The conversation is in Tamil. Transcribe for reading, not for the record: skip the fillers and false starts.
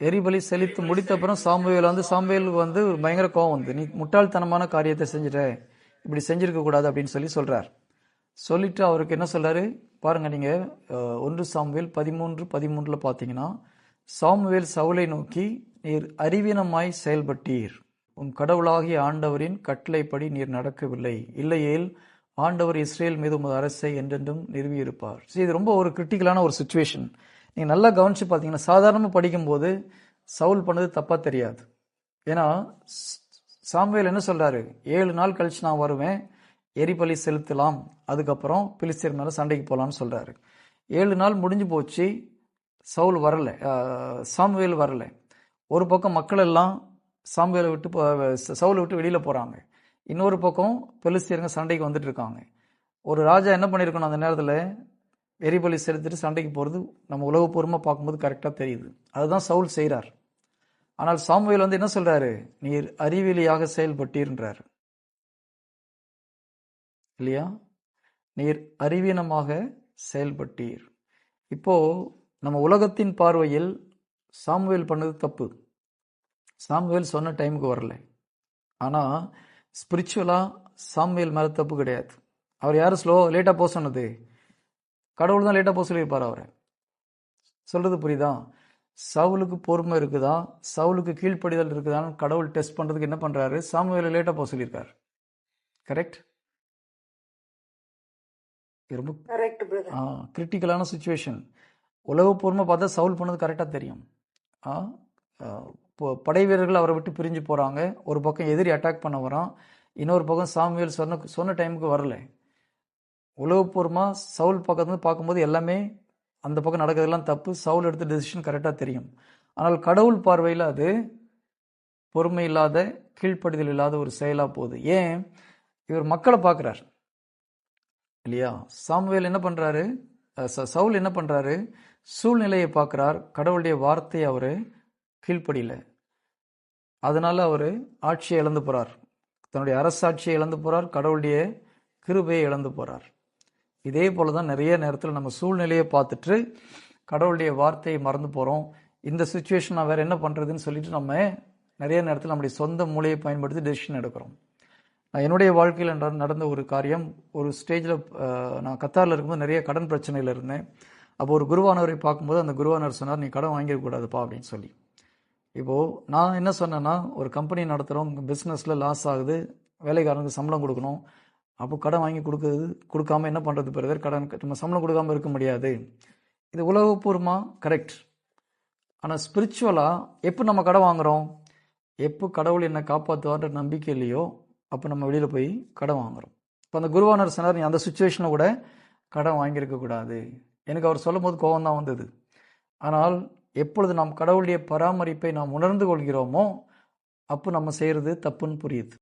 எரிபலி செலுத்தி முடித்த அப்புறம் சாமுவேலுக்கு வந்து ஒரு பயங்கர கோவம் வந்து, நீ முட்டாள்தனமான காரியத்தை செஞ்சுட்ட, இப்படி செஞ்சிருக்க கூடாது அப்படின்னு சொல்றார். சொல்லிட்டு அவருக்கு என்ன சொல்றாரு பாருங்க, நீங்க 1 சாமுவேல் 13:13 பாத்தீங்கன்னா, சாமுவேல் சவுலை நோக்கி, நீர் அறிவீனமாய் செயல்பட்டீர், உன் கடவுளாகிய ஆண்டவரின் கட்டளைப்படி நீர் நடக்கவில்லை, இல்லையேல் ஆண்டவர் இஸ்ரேல் மீது உமது அரசை என்றென்றும் நிறுவியிருப்பார். இது ரொம்ப ஒரு கிரிட்டிக்கலான ஒரு சுச்சுவேஷன். நீங்க நல்லா கவனிச்சு பார்த்தீங்கன்னா, சாதாரணமாக படிக்கும்போது சவுல் பண்ணது தப்பா தெரியாது. ஏன்னா சாமுவேல் என்ன சொல்றாரு, 7 நாள் கழிச்சு நான் வருவேன், எரிபலி செலுத்தலாம், அதுக்கப்புறம் பிலிஸ்தீர் மேல சண்டைக்கு போலாம்னு சொல்றாரு. 7 நாள் முடிஞ்சு போச்சு, சாமுவேல் வரல. ஒரு பக்கம் மக்கள் எல்லாம் சவுலை விட்டு வெளியில போறாங்க, இன்னொரு பக்கம் பெலிஸ்தீருங்க சண்டைக்கு வந்துட்டு இருக்காங்க. ஒரு ராஜா என்ன பண்ணிருக்கணும் அந்த நேரத்தில், எரிபலி செலுத்திட்டு சண்டைக்கு போறது நம்ம உலகப்பூர்வமா பார்க்கும்போது கரெக்டா தெரியுது. அதுதான் சவுல் செய்யறார். ஆனால் சாமுவேல் வந்து என்ன சொல்றாரு, நீர் அறிவிலியாக செயல்பட்டீர்ன்றார் இல்லையா? நீர் அறிவீனமாக செயல்பட்டீர். இப்போ நம்ம உலகத்தின் பார்வையில் சாமுவேல் பண்ணது தப்பு. சாமுவேல் சொன்ன டைமுக்கு வரல. ஆனா ஸ்பிரிச்சுவலா சாமுவேல் மேல தப்பு கிடையாது. அவர் யாரு லேட்டா போக சொன்னது? கடவுள் தான் லேட்டா போக சொல்லியிருப்பார். அவரை சொல்றது புரியுதா? சவுலுக்கு பொறுமை இருக்குதா, சவுலுக்கு கீழ்ப்படிதல் இருக்குதான்னு கடவுள் டெஸ்ட் பண்றதுக்கு என்ன பண்றாரு, சாமுவேலை லேட்டா போக சொல்லியிருக்காரு. கரெக்ட்? ரொம்ப கிரிட்டிக்கலான சுச்சுவேஷன். உலகப்பூர்வமா பார்த்தா சவுல் பண்ணது கரெக்டா தெரியும். படை வீரர்கள் அவரை விட்டு பிரிஞ்சு போறாங்க. ஒரு பக்கம் எதிரி அட்டாக் பண்ண வரான், இன்னொரு பக்கம் சாமுவேல் சொன்ன டைமுக்கு வரல. உலகப்பூர்வமா சவுல் பக்கத்துல பார்க்கும்போது எல்லாமே அந்த பக்கம் நடக்கிறதெல்லாம் தப்பு, சவுல் எடுத்த டெசிஷன் கரெக்டா தெரியும். ஆனால் கடவுள் பார்வையில் அது பொறுமை இல்லாத, கீழ்ப்படிதல் இல்லாத ஒரு செயலா போகுது. ஏன்? இவர் மக்களை பார்க்கிறார் இல்லையா? சாமுவேல் என்ன பண்றாரு, சவுல் என்ன பண்றாரு, சூழ்நிலையை பார்க்கிறார், கடவுளுடைய வார்த்தையை அவரு கீழ்ப்படியில. அதனால அவரு ஆட்சியை இழந்து போறார், தன்னுடைய அரசாட்சியை இழந்து போறார், கடவுளுடைய கிருபையை இழந்து போறார். இதே போலதான் நிறைய நேரத்தில் நம்ம சூழ்நிலையை பார்த்துட்டு கடவுளுடைய வார்த்தையை மறந்து போறோம். இந்த சுச்சுவேஷன் நான் வேற என்ன பண்றதுன்னு சொல்லிட்டு நம்ம நிறைய நேரத்தில் நம்முடைய சொந்த மூளையை பயன்படுத்தி டெசிஷன் எடுக்கிறோம். நான் என்னுடைய வாழ்க்கையில் நடந்த ஒரு காரியம், ஒரு ஸ்டேஜில் நான் கத்தாரில் இருக்கும்போது நிறைய கடன் பிரச்சனையில் இருந்தேன். அப்போ ஒரு குருவானவரை பார்க்கும்போது அந்த குருவானவர் சொன்னார், நீ கடன் வாங்கிடக்கூடாதுப்பா அப்படின்னு சொல்லி. இப்போது நான் என்ன சொன்னேன்னா, ஒரு கம்பெனி நடத்துகிறோம், பிஸ்னஸில் லாஸ் ஆகுது, வேலைக்காரனுக்கு சம்பளம் கொடுக்கணும், அப்போ கடன் வாங்கி கொடுக்காம என்ன பண்ணுறது பிரதர், கடன் நம்ம சம்பளம் கொடுக்காம இருக்க முடியாது. இது உலகப்பூர்வமாக கரெக்ட். ஆனால் ஸ்பிரிச்சுவலாக எப்போ நம்ம கடன் வாங்குகிறோம், எப்போ கடவுள் என்னை காப்பாற்றுவார்ன்ற நம்பிக்கை இல்லையோ அப்போ நம்ம வெளியில் போய் கடன் வாங்குகிறோம். இப்போ அந்த குருவானர் சொன்னார், நீ அந்த சுச்சுவேஷனில் கூட கடன் வாங்கியிருக்கக்கூடாது. எனக்கு அவர் சொல்லும் போது கோபம் தான் வந்தது. ஆனால் எப்பொழுது நாம் கடவுளுடைய பராமரிப்பை நாம் உணர்ந்து கொள்கிறோமோ அப்போ நம்ம செய்கிறது தப்புன்னு புரியுது.